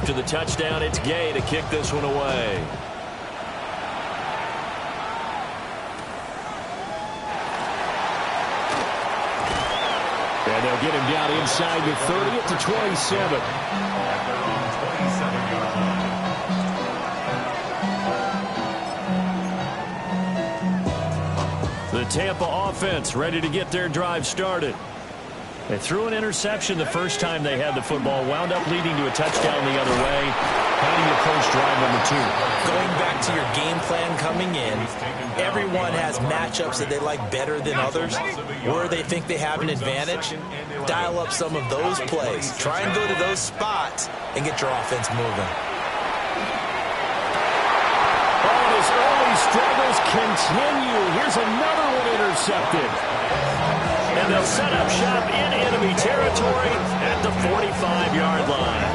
After the touchdown, it's Gay to kick this one away. And they'll get him down inside the 30 at the 27. The Tampa offense ready to get their drive started. They threw an interception the first time they had the football, wound up leading to a touchdown the other way. How do you approach drive number 2? Going back to your game plan coming in, everyone has matchups that they like better than others, where they think they have an advantage. Dial up some of those plays. Try and go to those spots and get your offense moving. His early struggles continue. Here's another one intercepted. And they'll set up shop in enemy territory at the 45-yard line.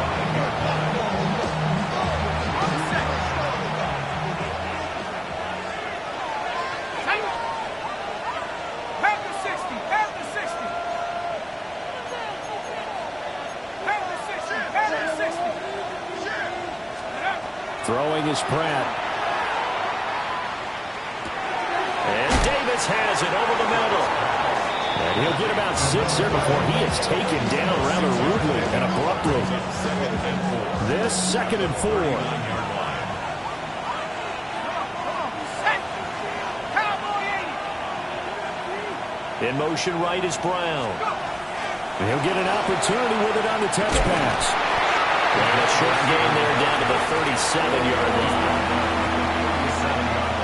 Throwing is Pratt. Has it over the middle. And he'll get about 6 there before he is taken down rather rudely and abruptly. This 2nd and 4. In motion right is Brown. And he'll get an opportunity with it on the touch pass. And a short gain there down to the 37-yard line.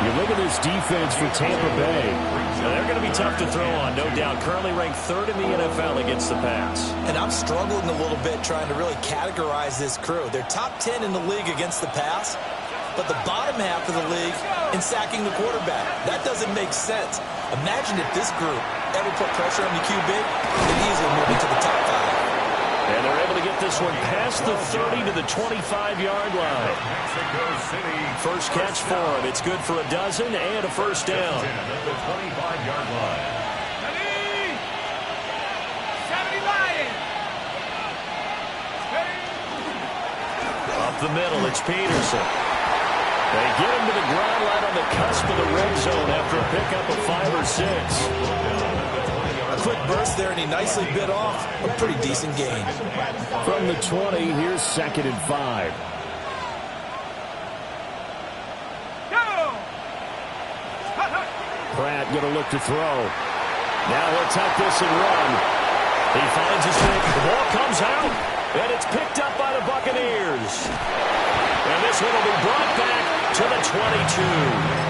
You look at this defense for Tampa Bay. Now, they're going to be tough to throw on, no doubt. Currently ranked 3rd in the NFL against the pass. And I'm struggling a little bit trying to really categorize this crew. They're top 10 in the league against the pass, but the bottom half of the league in sacking the quarterback. That doesn't make sense. Imagine if this group ever put pressure on the QB, they'd easily move into the top 5. And they're able to get this one past the 30 to the 25-yard line. First catch for him. It's good for a dozen and a first down. The 25-yard line. Up the middle, it's Peterson. They get him to the ground right on the cusp of the red zone after a pickup of 5 or 6. A quick burst there, and he nicely bit off a pretty decent gain. From the 20, here's 2nd and 5. Pratt going to look to throw. Now he'll tuck this and run. He finds his man. The ball comes out, and it's picked up by the Buccaneers. And this one will be brought back to the 22.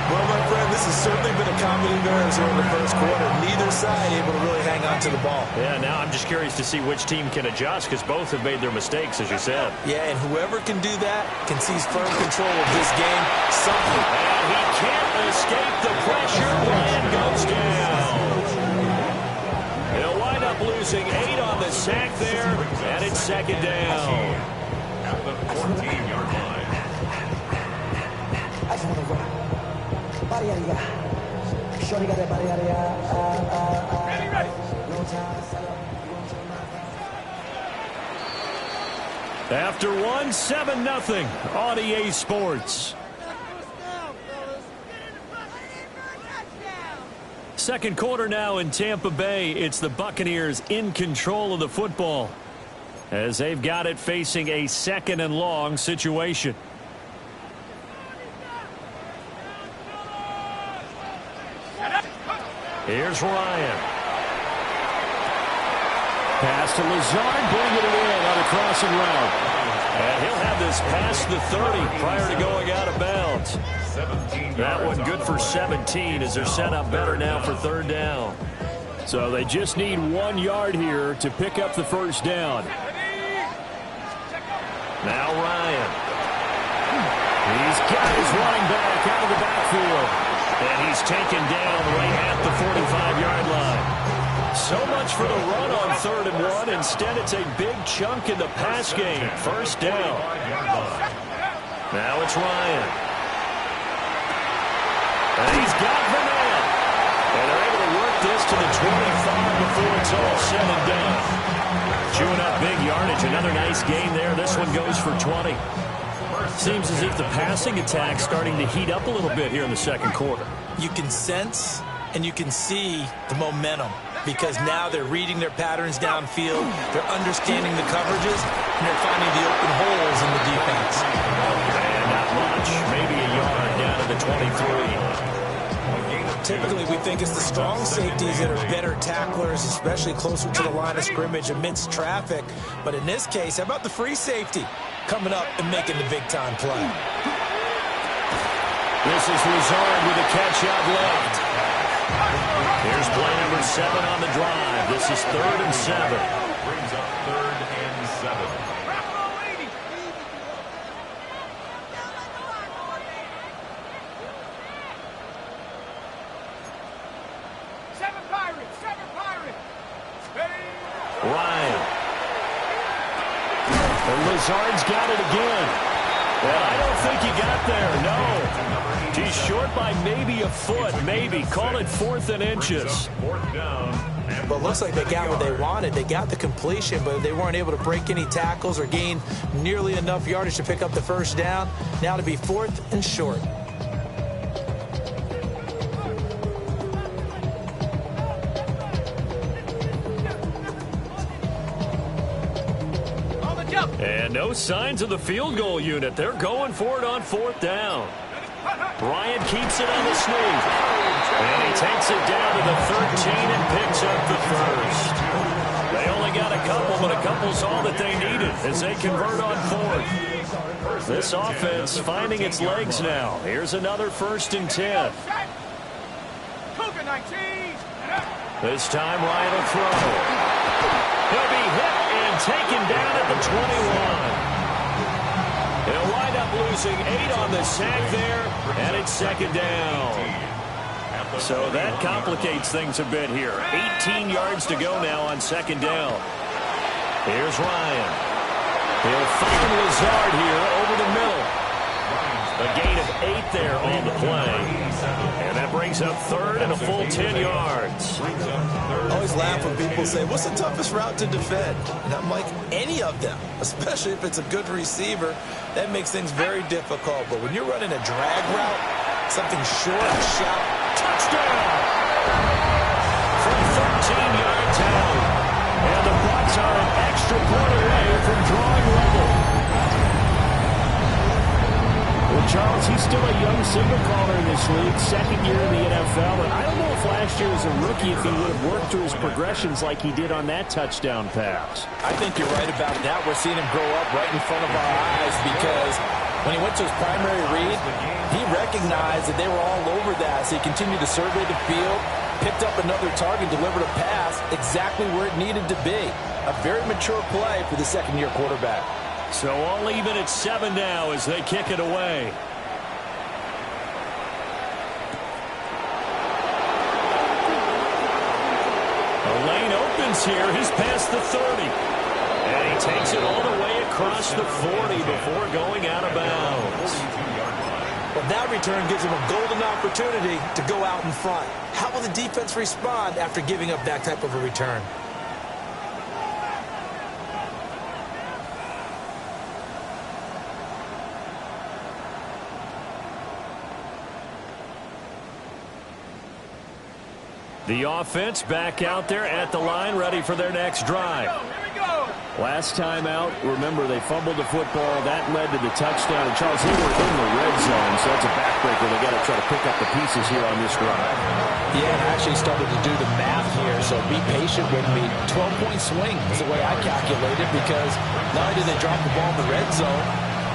Well, my friend, this has certainly been a comedy of errors here in the first quarter. Neither side able to really hang on to the ball. Yeah, now I'm just curious to see which team can adjust, because both have made their mistakes, as you said. Yeah, and whoever can do that can seize firm control of this game. Something. And he can't escape the pressure. Ryan goes down. He'll wind up losing 8 on the sack there, and it's 2nd down. At the 14-yard line. After 1, 7-0 on EA Sports. Second quarter now in Tampa Bay. It's the Buccaneers in control of the football, as they've got it facing a 2nd and long situation. Here's Ryan. Pass to Lazard, bringing it in on a crossing route. And he'll have this past the 30 prior to going out of bounds. That one good for 17 as they're set up better now for 3rd down. So they just need 1 yard here to pick up the first down. Now Ryan. He's got his running back out of the backfield. And he's taken down right at the 45-yard line. So much for the run on 3rd and 1. Instead, it's a big chunk in the pass game. First down. Now it's Ryan. And he's got the man. And they're able to work this to the 25 before it's all said and done. chewing up big yardage. Another nice gain there. This one goes for 20. Seems as if the passing attack's starting to heat up a little bit here in the second quarter. You can sense and you can see the momentum because now they're reading their patterns downfield, they're understanding the coverages, and they're finding the open holes in the defense. And not much, maybe a yard down to the 23. Typically, we think it's the strong safeties that are better tacklers, especially closer to the line of scrimmage amidst traffic. But in this case, how about the free safety coming up and making the big-time play? This is Lazard with a catch out left. Here's play number 7 on the drive. This is 3rd and 7. Brings up 3rd and 7. Ryan. And Lazard's got it again. Well, I don't think he got there, no. He's short by maybe a foot, maybe. Call it 4th and inches. 4th down. Well, it looks like they got what they wanted. They got the completion, but they weren't able to break any tackles or gain nearly enough yardage to pick up the first down. Now to be 4th and short. And no signs of the field goal unit. They're going for it on 4th down. Bryant keeps it on the sneak. And he takes it down to the 13 and picks up the first. They only got a couple, but a couple's all that they needed as they convert on 4th. This offense finding its legs now. Here's another 1st and 10. This time Ryan will throw. He'll be hit and taken down at the 21. He'll wind up losing 8 on the sack there, and it's 2nd down. So that complicates things a bit here. 18 yards to go now on 2nd down. Here's Ryan. He'll find Lazard here over the middle. A gain of 8 there on the play. And that brings up 3rd and a full 10 yards. I always laugh when people say, what's the toughest route to defend? And I'm like, any of them, especially if it's a good receiver. That makes things very difficult. But when you're running a drag route, something short, shout, touchdown! From 13 yards out. And the Bucs are an extra point away from drawing level. Well, Charles, he's still a young signal caller in this league, 2nd year in the NFL, and I don't know if last year as a rookie if he would have worked through his progressions like he did on that touchdown pass. I think you're right about that. We're seeing him grow up right in front of our eyes because when he went to his primary read, he recognized that they were all over that, so he continued to survey the field, picked up another target, delivered a pass exactly where it needed to be. A very mature play for the 2nd-year quarterback. So all even at 7 now as they kick it away. The lane opens here. He's past the 30. And he takes it all the way across the 40 before going out of bounds. Well, that return gives him a golden opportunity to go out in front. How will the defense respond after giving up that type of a return? The offense back out there at the line, ready for their next drive. Last time out, remember, they fumbled the football. That led to the touchdown. And, Charles, they were in the red zone, so that's a backbreaker. They got to try to pick up the pieces here on this drive. Yeah, I actually started to do the math here, so be patient with me. 12-point swing is the way I calculated because not only did they drop the ball in the red zone,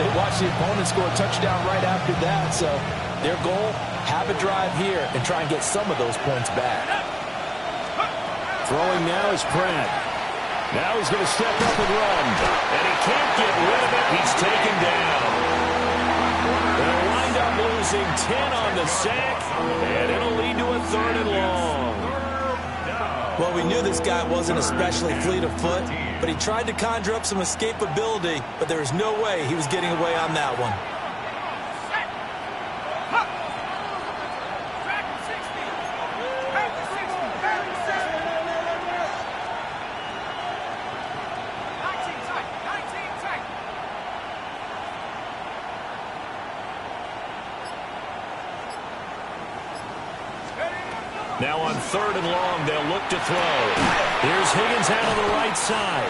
they watched the opponent score a touchdown right after that. So their goal, have a drive here and try and get some of those points back. Throwing now is Pratt. Now he's going to step up and run. And he can't get rid of it. He's taken down. They'll wind up losing 10 on the sack, and it'll lead to a 3rd and long. Well, we knew this guy wasn't especially fleet of foot, but he tried to conjure up some escapability, but there was no way he was getting away on that one. Now on 3rd and long, they'll look to throw. Here's Higgins out on the right side.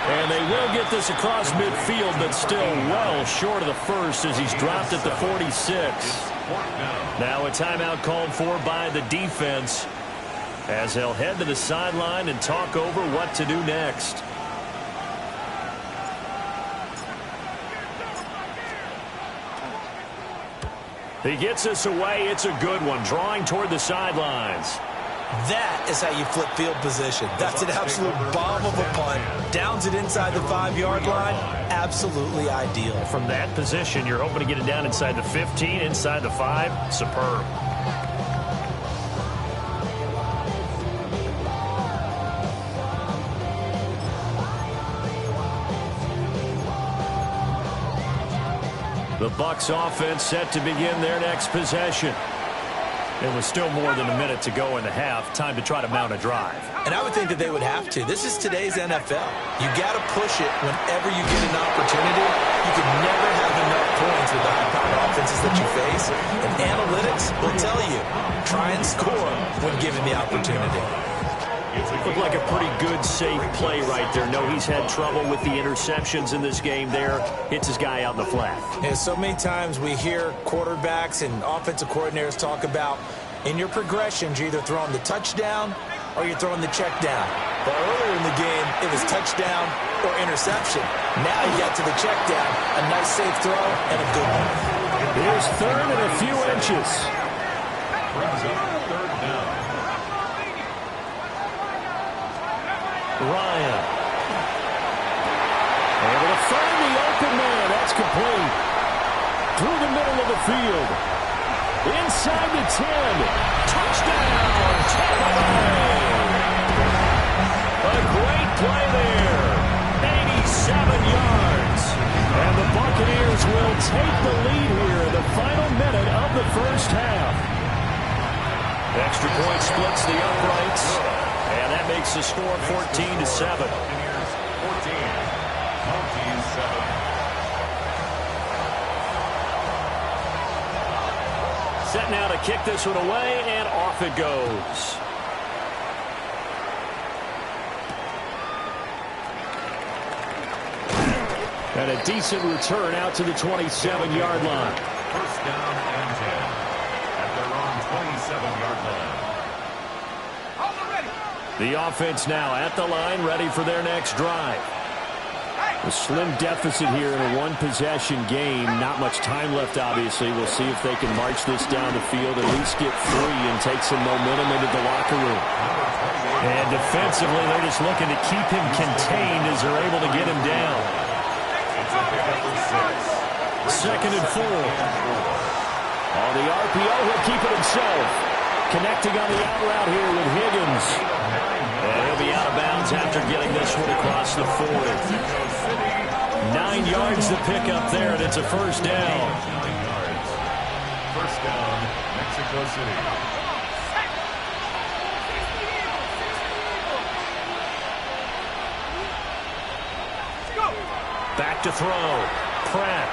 And they will get this across midfield, but still well short of the first as he's dropped at the 46. Now a timeout called for by the defense as they'll head to the sideline and talk over what to do next. He gets us away. It's a good one, drawing toward the sidelines. That is how you flip field position. That's an absolute bomb of a punt. Downs it inside the 5-yard line. Absolutely ideal. From that position, you're hoping to get it down inside the 15, inside the 5. Superb. The Bucs offense set to begin their next possession. It was still more than a minute to go in the half. Time to try to mount a drive. And I would think that they would have to. This is today's NFL. You got to push it whenever you get an opportunity. You can never have enough points with the high-powered offenses that you face. And analytics will tell you, try and score when given the opportunity. Looked like a pretty good, safe play right there. No, he's had trouble with the interceptions in this game there. Hits his guy out in the flat. Yeah, so many times we hear quarterbacks and offensive coordinators talk about in your progressions, you're either throwing the touchdown or you're throwing the check down. But earlier in the game, it was touchdown or interception. Now you got to the check down, a nice safe throw, and a good one. Here's 3rd and a few inches. Brings up 3rd down. Ryan. Able to find the open man. That's complete. Through the middle of the field. Inside the 10. Touchdown. Tampa Bay. A great play there. 87 yards. And the Buccaneers will take the lead here in the final minute of the first half. Extra point splits the uprights. And that makes the score 14-7. Buccaneers 14. Mounties 7. Set now to kick this one away, and off it goes. And a decent return out to the 27-yard line. First down and 10 at their own 27-yard line. The offense now at the line, ready for their next drive. A slim deficit here in a one-possession game. Not much time left, obviously. We'll see if they can march this down the field, at least get 3 and take some momentum into the locker room. And defensively, they're just looking to keep him contained as they're able to get him down. 2nd and 4. On the RPO, he'll keep it himself. Connecting on the out route here with Higgins. And he'll be out of bounds after getting this one across the 40. 9 yards to pick up there, and it's a first down. 9 yards. First down, Mexico City. Back to throw. Pratt.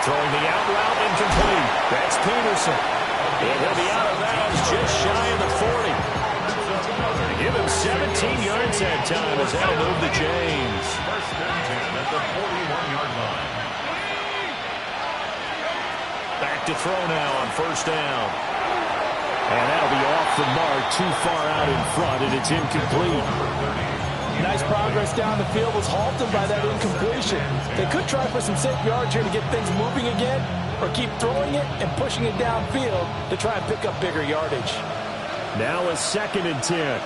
Throwing the out route, incomplete. That's Peterson. And he'll be out of bounds just shy of the 40. Give him 17 yards that time as that'll move the chains. First and 10 at the 41-yard line. Back to throw now on first down. And that'll be off the mark, too far out in front, and it's incomplete. Nice progress down the field, was halted by that incompletion. They could try for some safe yards here to get things moving again, or keep throwing it and pushing it downfield to try and pick up bigger yardage. Now a 2nd and 10.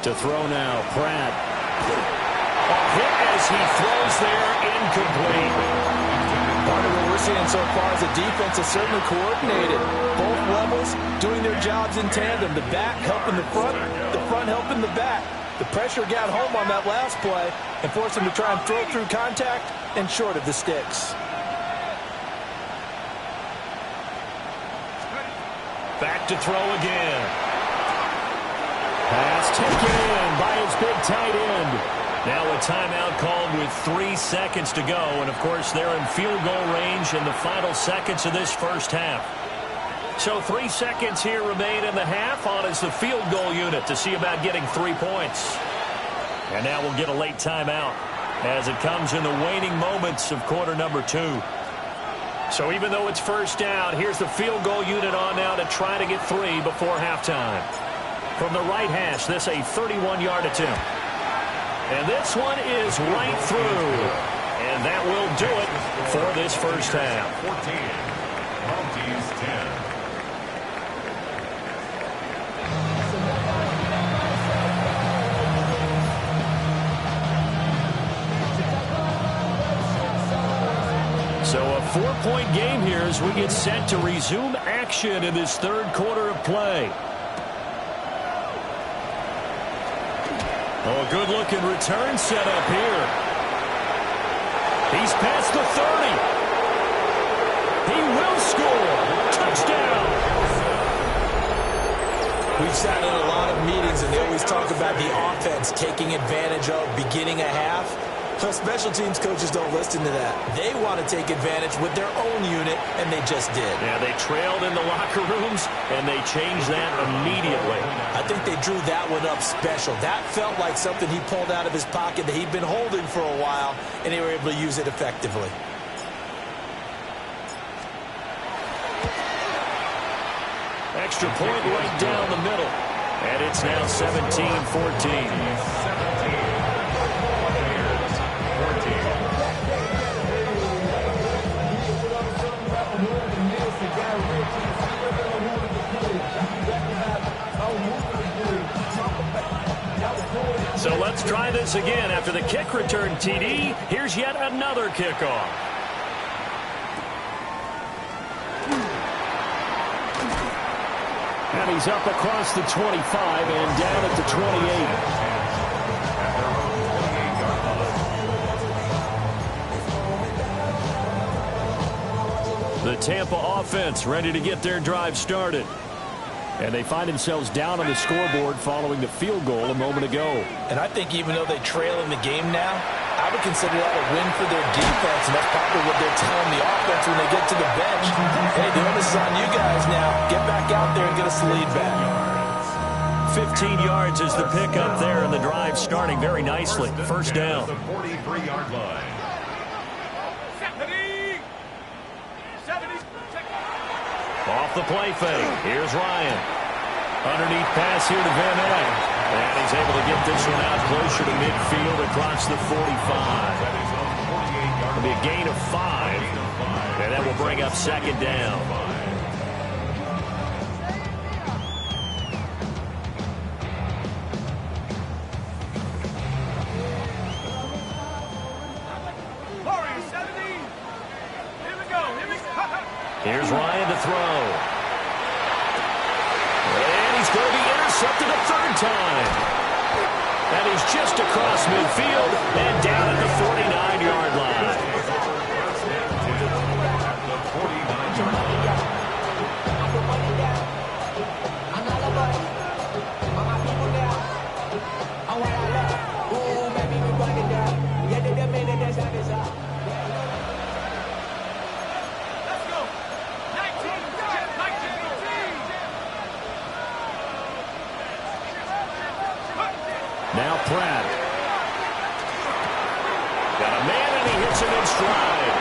To throw now, Pratt. A hit as he throws there, incomplete. Part of what we're seeing so far is the defense is certainly coordinated. Both levels doing their jobs in tandem. The back helping the front helping the back. The pressure got home on that last play and forced him to try and throw through contact and short of the sticks. Back to throw again. Pass taken in by his big tight end. Now a timeout called with 3 seconds to go. And, of course, they're in field goal range in the final seconds of this first half. So 3 seconds here remain in the half. On is the field goal unit to see about getting 3 points. And now we'll get a late timeout as it comes in the waning moments of quarter number 2. So even though it's first down, here's the field goal unit on now to try to get 3 before halftime. From the right hash, this a 31-yard attempt. And this one is right through. And that will do it for this first half. 14. Mounties 10. So a 4-point game here as we get set to resume action in this third quarter of play. Oh, good-looking return set up here. He's past the 30. He will score. Touchdown. We've sat in a lot of meetings, and they always talk about the offense taking advantage of beginning a half. But special teams coaches don't listen to that. They want to take advantage with their own unit, and they just did. Yeah, they trailed in the locker rooms, and they changed that immediately. I think they drew that one up special. That felt like something he pulled out of his pocket that he'd been holding for a while, and they were able to use it effectively. Extra point right down the middle. And it's now 17-14. So let's try this again. After the kick return TD, here's yet another kickoff. And he's up across the 25 and down at the 28. The Tampa offense ready to get their drive started. And they find themselves down on the scoreboard following the field goal a moment ago. And I think even though they trail in the game now, I would consider that a win for their defense, and that's probably what they're telling the offense when they get to the bench. Hey, the onus is on you guys now. Get back out there and get us the lead back. 15 yards is the pickup there, and the drive starting very nicely. First down. The 43-yard line. Off the play fake. Here's Ryan. Underneath pass here to Van Eck. And he's able to get this one out closer to midfield across the 45. It'll be a gain of 5. And that will bring up second down. Here's Ryan to throw. And he's going to be intercepted a third time. And he's just across midfield and down at the 49-yard line. Now Pratt. Got a man, and he hits him in stride.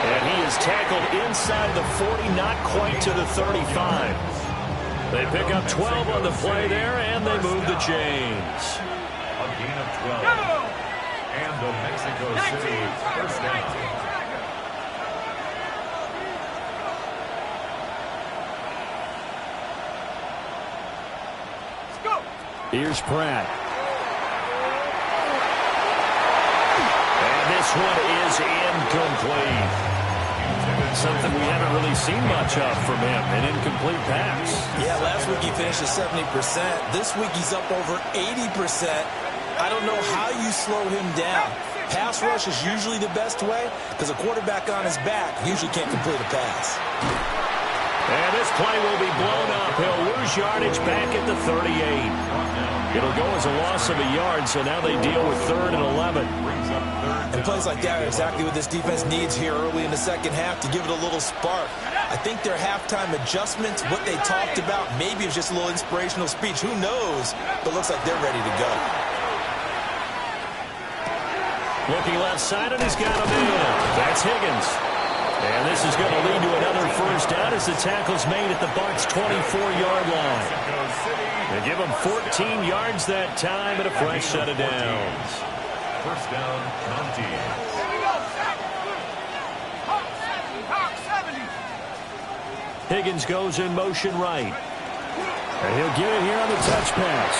And he is tackled inside the 40, not quite to the 35. They pick up 12 on the play there, and they move the chains. A gain of 12. And the Mexico City first down. Here's Pratt. And this one is incomplete. Something we haven't really seen much of from him, an incomplete pass. Yeah, last week he finished at 70%. This week he's up over 80%. I don't know how you slow him down. Pass rush is usually the best way because a quarterback on his back usually can't complete a pass. And this play will be blown up. He'll lose yardage back at the 38. It'll go as a loss of a yard, so now they deal with 3rd and 11. And plays like that are exactly what this defense needs here early in the second half to give it a little spark. I think their halftime adjustments, what they talked about, maybe it was just a little inspirational speech. Who knows? But it looks like they're ready to go. Looking left side, and he's got a man. That's Higgins. And this is going to lead to another first down as the tackle's made at the Bucs' 24-yard line. They give him 14 yards that time and a fresh set of downs. First down, Mounties. Higgins goes in motion right. And he'll get it here on the touch pass.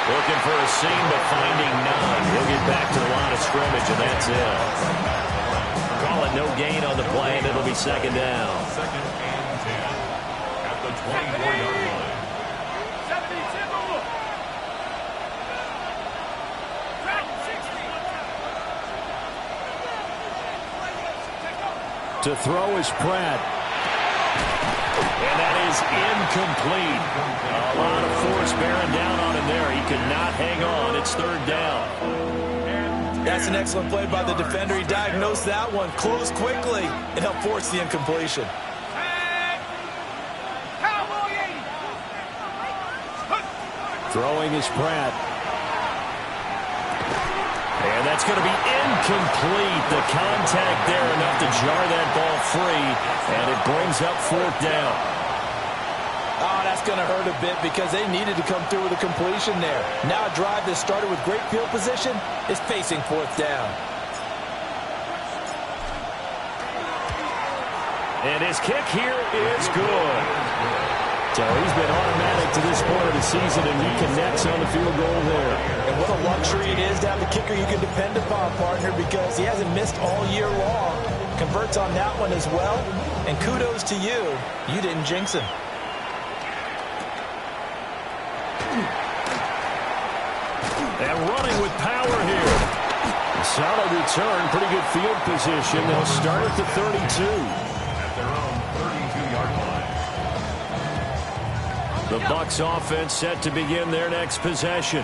Looking for a seam, but finding none. He'll get back to the line of scrimmage, and that's it. Call it no gain on the play, and it'll be second down. Second and 10 at the 24-yard line. To throw is Pratt. And that is incomplete. A lot of force bearing down on him there. He could not hang on. It's 3rd down. That's an excellent play by the defender. He diagnosed that one, closed quickly, and helped force the incompletion. Throwing is Pratt. And that's going to be incomplete. The contact there enough to jar that ball free, and it brings up 4th down. Oh, that's going to hurt a bit because they needed to come through with a completion there. Now a drive that started with great field position is facing 4th down. And his kick here is good. So he's been automatic to this point of the season, and he connects on the field goal there. And what a luxury it is to have a kicker you can depend upon, partner, because he hasn't missed all year long. Converts on that one as well. And kudos to you. You didn't jinx him. And running with power here. A solid return, pretty good field position. They'll start at the 32. At their own 32-yard line. The Bucs offense set to begin their next possession.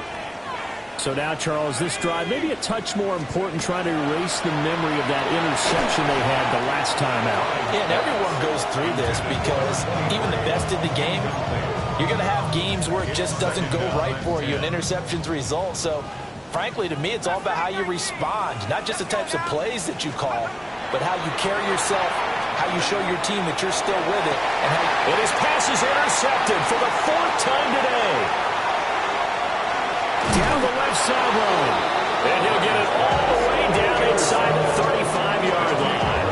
So now, Charles, this drive maybe a touch more important, trying to erase the memory of that interception they had the last time out. Yeah, and everyone goes through this because even the best in the game, you're going to have games where it just doesn't go right for you, and interceptions result. So, frankly, to me, it's all about how you respond, not just the types of plays that you call, but how you carry yourself, how you show your team that you're still with it. And his pass is intercepted for the 4th time today. Down the left sideline. And he'll get it all the way down inside the 35-yard line.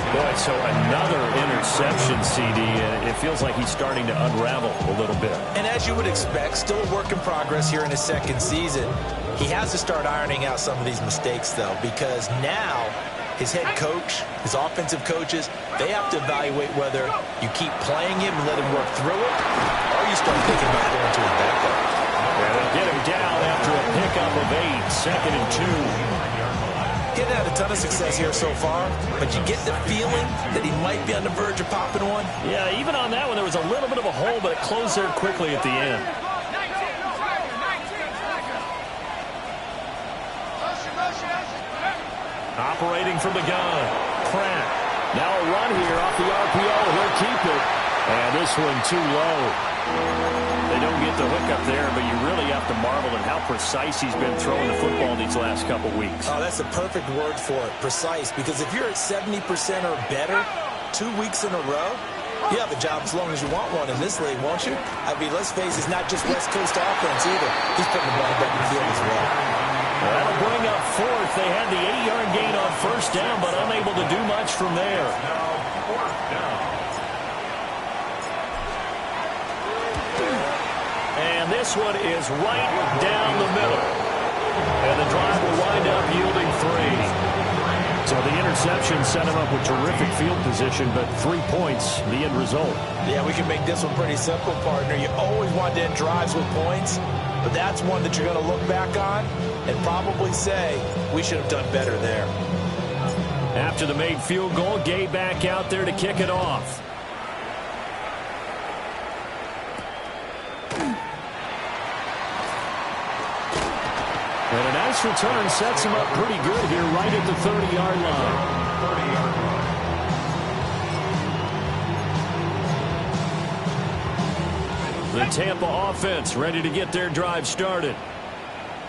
Boy, so another interception, CD. It feels like he's starting to unravel a little bit. And as you would expect, still a work in progress here in his second season. He has to start ironing out some of these mistakes, though, because now his head coach, his offensive coaches, they have to evaluate whether you keep playing him and let him work through it, or you start thinking about going to his backup. And they'll get him down after a pickup of 8, 2nd and 2. He hasn't had a ton of success here so far, but you get the feeling that he might be on the verge of popping one. Yeah, even on that one, there was a little bit of a hole, but it closed there quickly at the end. Operating from the gun, Pratt. Now a run here off the RPO. He'll keep it. And this one too low. They don't get the hook up there, but you really have to marvel at how precise he's been throwing the football these last couple weeks. Oh, that's a perfect word for it, precise, because if you're at 70% or better 2 weeks in a row, you have a job as long as you want one in this league, won't you? I mean, let's face it, it's not just West Coast offense either. He's putting the ball back in the field as well. That'll bring up 4th. They had the 8-yard gain on 1st down, but unable to do much from there. Now 4th down. And this one is right down the middle. And the drive will wind up yielding 3. So the interception set him up with terrific field position, but 3 points, the end result. Yeah, we can make this one pretty simple, partner. You always want to end drives with points, but that's one that you're going to look back on and probably say, we should have done better there. After the made field goal, Gay back out there to kick it off. nice return sets him up pretty good here right at the 30-yard line. 30-yard line. The Tampa offense ready to get their drive started.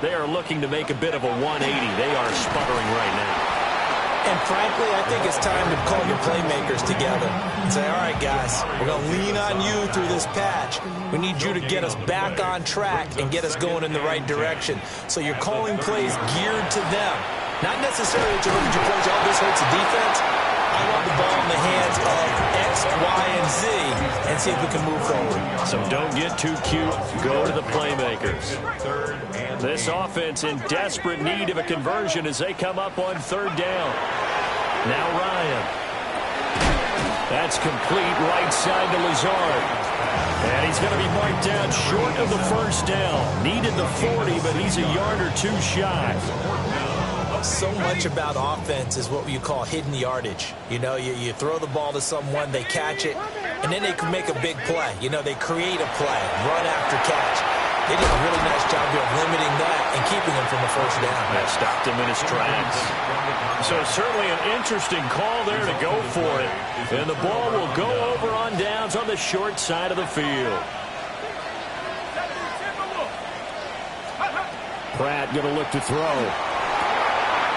They are looking to make a bit of a 180. They are sputtering right now. And frankly, I think it's time to call your playmakers together and say, all right, guys, we're going to lean on you through this patch. We need you to get us back on track and get us going in the right direction. So you're calling plays geared to them. Not necessarily to look at your plays, oh, this hurts the defense. I want the ball in the hands of X, Y, and Z and see if we can move forward. So don't get too cute. Go to the playmakers. This offense in desperate need of a conversion as they come up on third down. Now Ryan. That's complete right side to Lazard. And he's going to be marked down short of the first down. Needed the 40, but he's a yard or two shy. So much about offense is what you call hidden yardage. You know, you throw the ball to someone, they catch it, and then they can make a big play. You know, they create a play, run after catch. They did a really nice job of limiting that and keeping him from the first down. That stopped him in his tracks. So certainly an interesting call there to go for it. And the ball will go over on downs on the short side of the field. Pratt going to look to throw.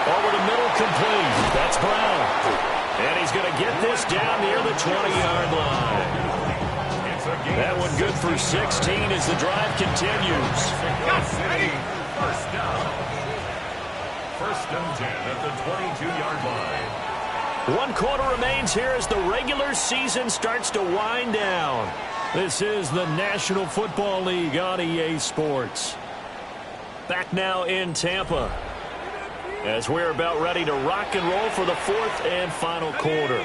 Over the middle, complete. That's Brown. And he's going to get this down near the 20-yard line. That one good for 16 as the drive continues. First down. First and 10 at the 22-yard line. 1 quarter remains here as the regular season starts to wind down. This is the National Football League on EA Sports. Back now in Tampa as we're about ready to rock and roll for the fourth and final quarter.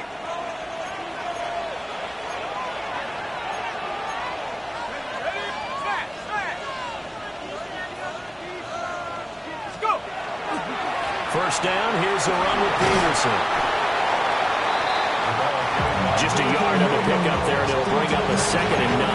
First down, here's a run with Peterson. Just a yard on the pickup there, and it'll bring up a 2nd and 9.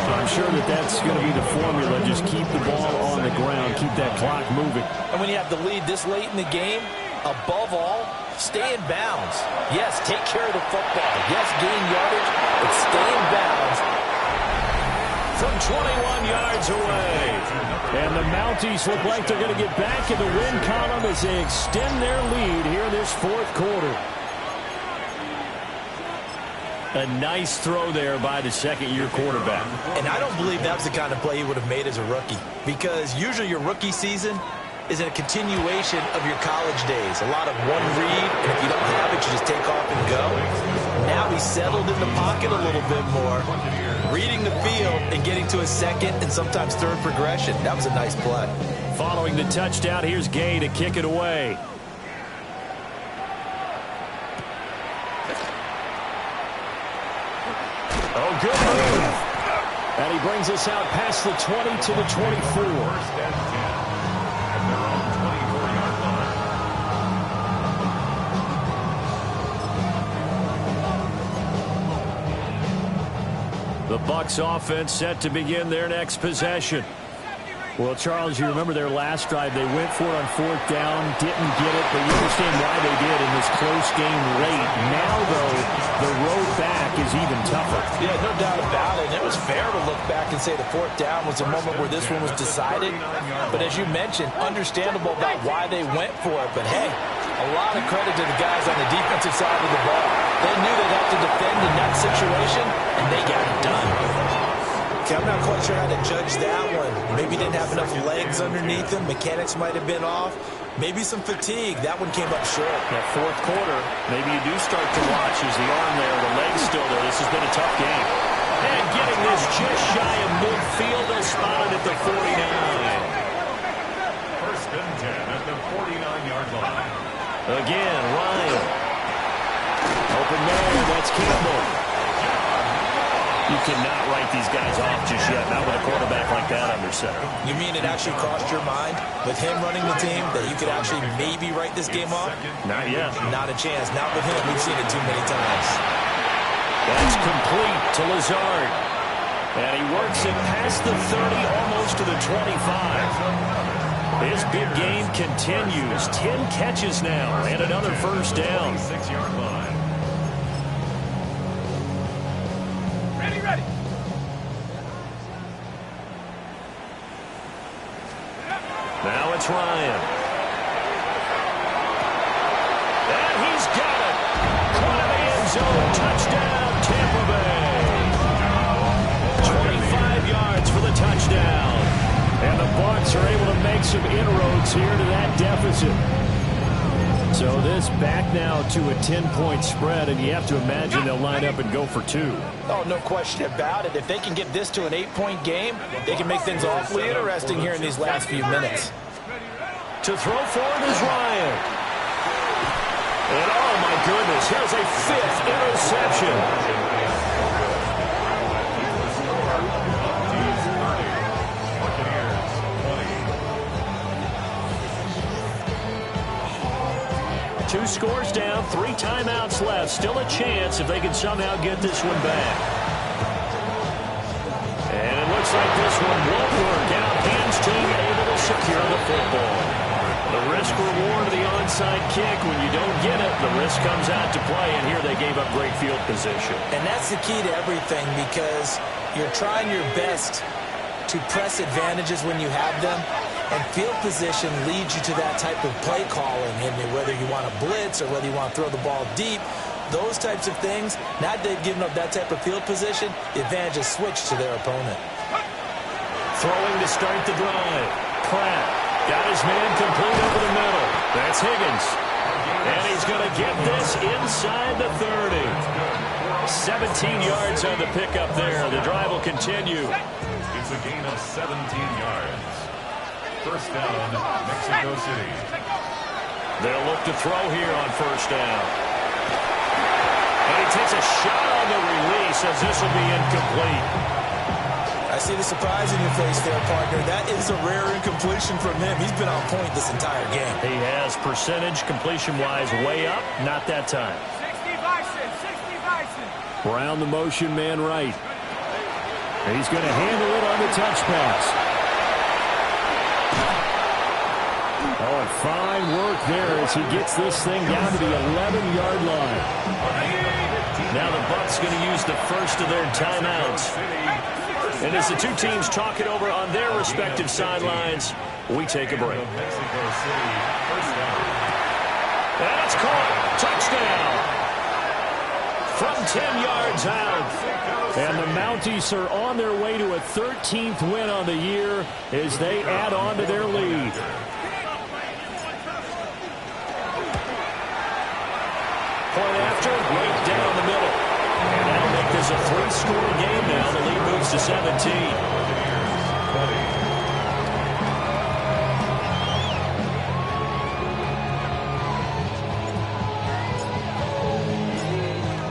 I'm sure that's going to be the formula. Just keep the ball on the ground, keep that clock moving. And when you have the lead this late in the game, above all, stay in bounds. Yes, take care of the football. Yes, gain yardage, but stay in bounds. From 21 yards away. And the Mounties look like they're going to get back in the win column as they extend their lead here in this fourth quarter. A nice throw there by the second-year quarterback. And I don't believe that was the kind of play he would have made as a rookie, because usually your rookie season is a continuation of your college days. A lot of one read, and if you don't have it, you just take off and go. Now he's settled in the pocket a little bit more, reading the field and getting to a second and sometimes third progression. That was a nice play. Following the touchdown, here's Gay to kick it away. Oh, good move. And he brings us out past the 20 to the 24. First and 10 at their own 24-yard line. The Bucs offense set to begin their next possession. Well, Charles, you remember their last drive. They went for it on fourth down, didn't get it, but you understand why they did in this close game late. Now, though, the road back is even tougher. Yeah, no doubt about it. And it was fair to look back and say the fourth down was a moment where this one was decided. But as you mentioned, understandable about why they went for it. But, hey, a lot of credit to the guys on the defensive side of the ball. They knew they'd have to defend in that situation, and they got it done. Okay, I'm not quite sure how to judge that one. Maybe didn't have enough legs underneath him. Mechanics might have been off. Maybe some fatigue. That one came up short. That fourth quarter, maybe you do start to watch as the arm there, the leg's still there. This has been a tough game. And getting this just shy of midfield, they'll spot it at the 49. First and 10 at the 49-yard line. Again, Ryan. Open man, that's Campbell. You cannot write these guys off just yet, not with a quarterback like that under center. You mean it actually crossed your mind with him running the team that you could actually maybe write this game off? Not yet. Not a chance. Not with him. We've seen it too many times. That's complete to Lazard. And he works it past the 30, almost to the 25. His big game continues. 10 catches now and another first down. 6-yard line. Ready. Now it's Ryan. And he's got it. Caught in the end zone. Touchdown, Tampa Bay. 25 yards for the touchdown. And the Bucs are able to make some inroads here to that deficit. So this back now to a 10-point spread, and you have to imagine they'll line up and go for 2. Oh, no question about it. If they can get this to an 8-point game, they can make things awfully interesting here in these last few minutes. To throw forward is Ryan. And oh my goodness, here's a 5th interception. Two scores down, 3 timeouts left. Still a chance if they can somehow get this one back. And it looks like this one won't work out. Hans team able to secure the football. The risk-reward of the onside kick, when you don't get it, the risk comes out to play, and here they gave up great field position. And that's the key to everything, because you're trying your best to press advantages when you have them, and field position leads you to that type of play calling, and whether you want to blitz or whether you want to throw the ball deep, those types of things, now they've given up that type of field position, the advantage is switched to their opponent. Throwing to start the drive. Pratt got his man complete over the middle. That's Higgins. And he's going to get this inside the 30. 17 yards on the pickup there. The drive will continue. It's a gain of 17 yards. First down, Mexico City. They'll look to throw here on first down. And he takes a shot on the release as this will be incomplete. I see the surprise in your face there, partner. That is a rare incompletion from him. He's been on point this entire game. He has percentage completion-wise way up. Not that time. 60 Bison. Brown the motion man right. He's going to handle it on the touch pass. Oh, and fine work there as he gets this thing down to the 11-yard line. Now the Bucs going to use the first of their timeouts. And as the two teams talk it over on their respective sidelines, we take a break. That's caught. Touchdown. From 10 yards out. And the Mounties are on their way to a 13th win on the year as they add on to their lead. Point after, right down the middle. And that'll make this a 3-score game now. The lead moves to 17.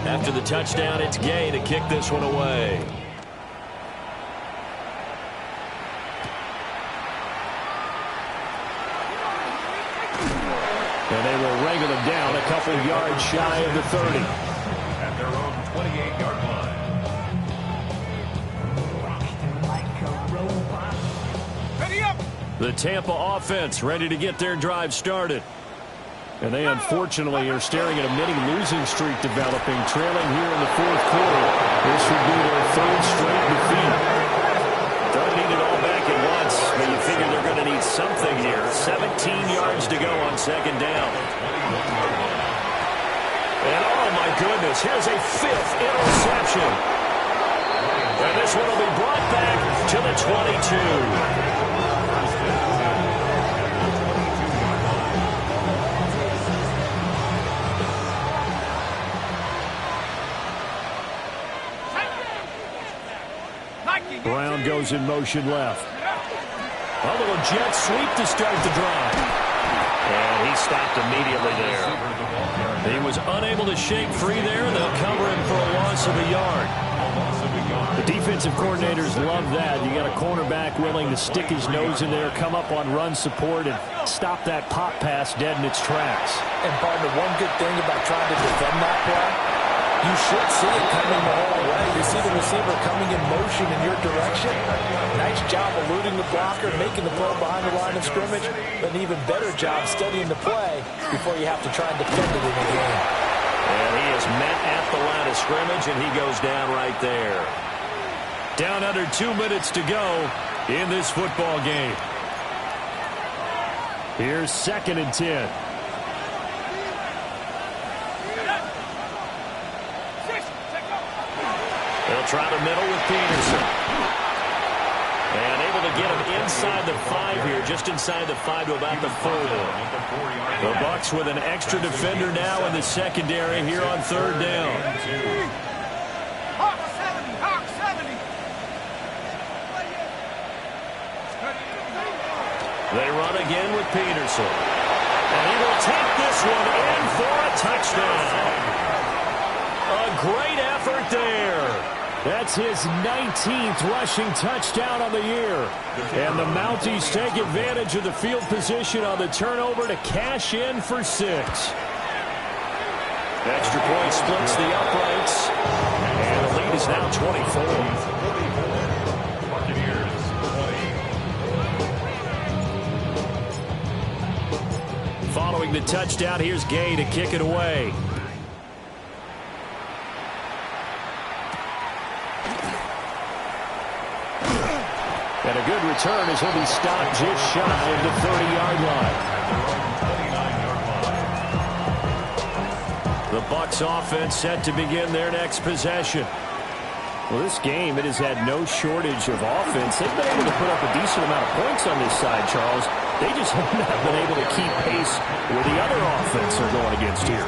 After the touchdown, it's Gay to kick this one away. And they will wrangle him down a couple yards shy of the 30. At their own 28-yard line. Ready up. The Tampa offense ready to get their drive started. And they unfortunately are staring at a mini losing streak developing, trailing here in the 4th quarter. This would be their 3rd straight defeat. Don't need it all back at once, but you figure they're going to need something here. 17 yards to go on 2nd down. And oh my goodness, here's a 5th interception. And this one will be brought back to the 22. Brown goes in motion left. A little jet sweep to start the drive. And he stopped immediately there. He was unable to shake free there. They'll cover him for a loss of a yard. The defensive coordinators love that. You got a cornerback willing to stick his nose in there, come up on run support, and stop that pop pass dead in its tracks. And, partner, one good thing about trying to defend that play, You should see it coming the whole way. You see the receiver coming in motion in your direction. Nice job eluding the blocker, making the play behind the line of scrimmage, but an even better job studying the play before you have to try and defend it in the game. And he is met at the line of scrimmage, and he goes down right there. Down under 2 minutes to go in this football game. Here's 2nd and 10. They'll try the middle with Peterson. And able to get him inside the 5 here, just inside the 5 to about the 4. The Bucs with an extra defender now in the secondary here on 3rd down. Hawk 70, Hawk 70. They run again with Peterson. And he will take this one in for a touchdown. A great effort there. That's his 19th rushing touchdown on the year. And the Mounties take advantage of the field position on the turnover to cash in for 6. Extra point splits the uprights. And the lead is now 24. Following the touchdown, here's Gay to kick it away. And a good return as he'll be stopped just shy of the 30-yard line. The Bucs offense set to begin their next possession. Well, this game, it has had no shortage of offense. They've been able to put up a decent amount of points on this side, Charles. They just have not been able to keep pace with the other offense they're going against here.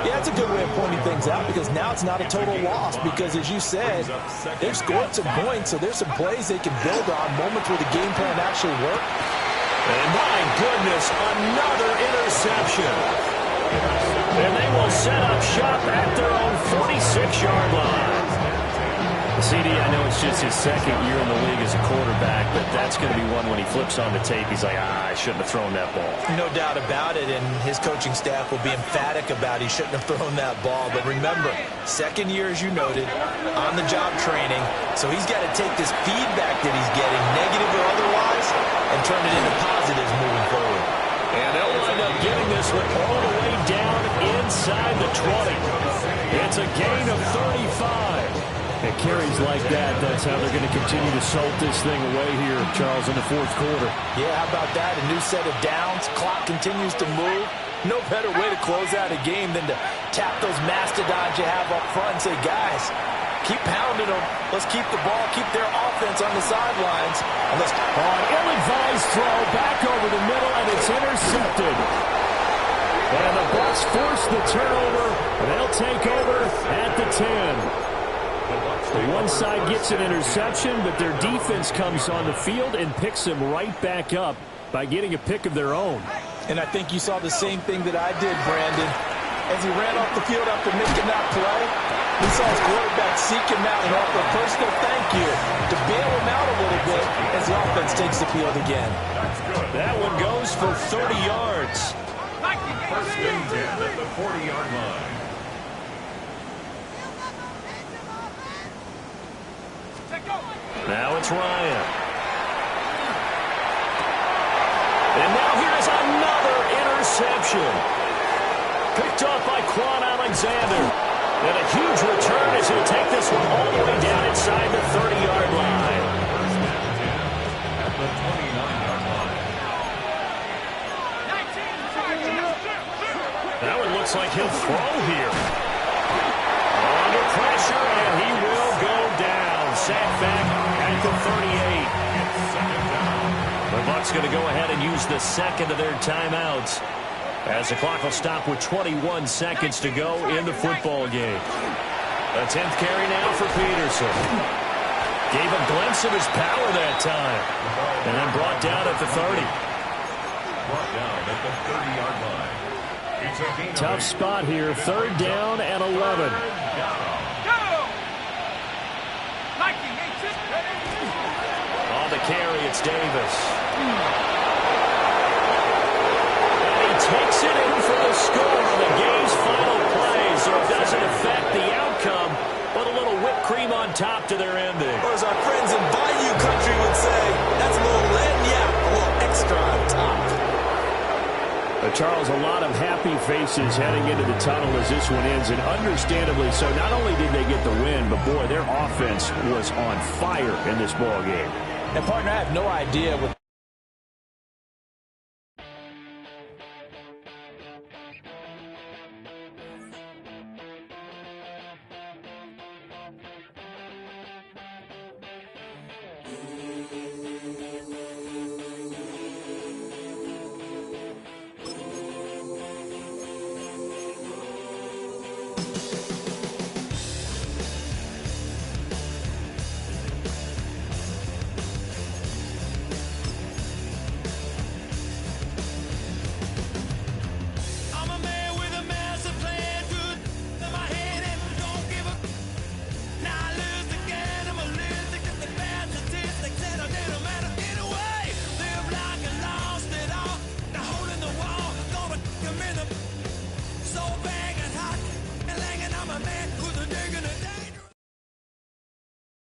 Yeah, it's a good way of pointing things out because now it's not a total loss because, as you said, they've scored some points, so there's some plays they can build on, moments where the game plan actually worked. And my goodness, another interception. And they will set up shop at their own 46-yard line. CD, I know it's just his 2nd year in the league as a quarterback, but that's going to be one when he flips on the tape, he's like, I shouldn't have thrown that ball. No doubt about it, and his coaching staff will be emphatic about he shouldn't have thrown that ball. But remember, 2nd year, as you noted, on-the-job training, so he's got to take this feedback that he's getting, negative or otherwise, and turn it into positives moving forward. And they'll wind up getting this one all the way down inside the 20. It's a gain of 35. It carries like that. That's how they're going to continue to salt this thing away here, Charles, in the 4th quarter. Yeah, how about that? A new set of downs. Clock continues to move. No better way to close out a game than to tap those mastodons you have up front and say, guys, keep pounding them. Let's keep the ball, keep their offense on the sidelines. And let's ill-advised throw back over the middle, and it's intercepted. And the Bucs force the turnover, and they'll take over at the 10. The one side gets an interception, but their defense comes on the field and picks them right back up by getting a pick of their own. And I think you saw the same thing that I did, Brandon. As he ran off the field after making that play, he saw his quarterback seek him out and offer a personal thank you to bail him out a little bit as the offense takes the field again. That one goes for 30 yards. First and 10 at the 40-yard line. Now it's Ryan. And now here's another interception. Picked off by Quan Alexander. And a huge return as he'll take this one all the way down inside the 30-yard line. At the 29-yard line. That one looks like he'll throw here. Under pressure, and he will go down. Sacked back at the 38. The Bucs going to go ahead and use the 2nd of their timeouts as the clock will stop with 21 seconds to go in the football game. A 10th carry now for Peterson. Gave a glimpse of his power that time. And then brought down at the 30. Brought down at the 30-yard line. It's a gain of Tough spot here. 3rd down and 11. On the carry, it's Davis. And he takes it in for the score on the game's final play, so it doesn't affect the outcome. Put a little whipped cream on top to their ending. Or as our friends in Bayou Country would say, that's a little lagniappe, a little extra on top. Charles, a lot of happy faces heading into the tunnel as this one ends, and understandably so. Not only did they get the win, but, boy, their offense was on fire in this ball game. And, partner, I have no idea what So bang and hot, and langing, I'm a man who's a digging it down.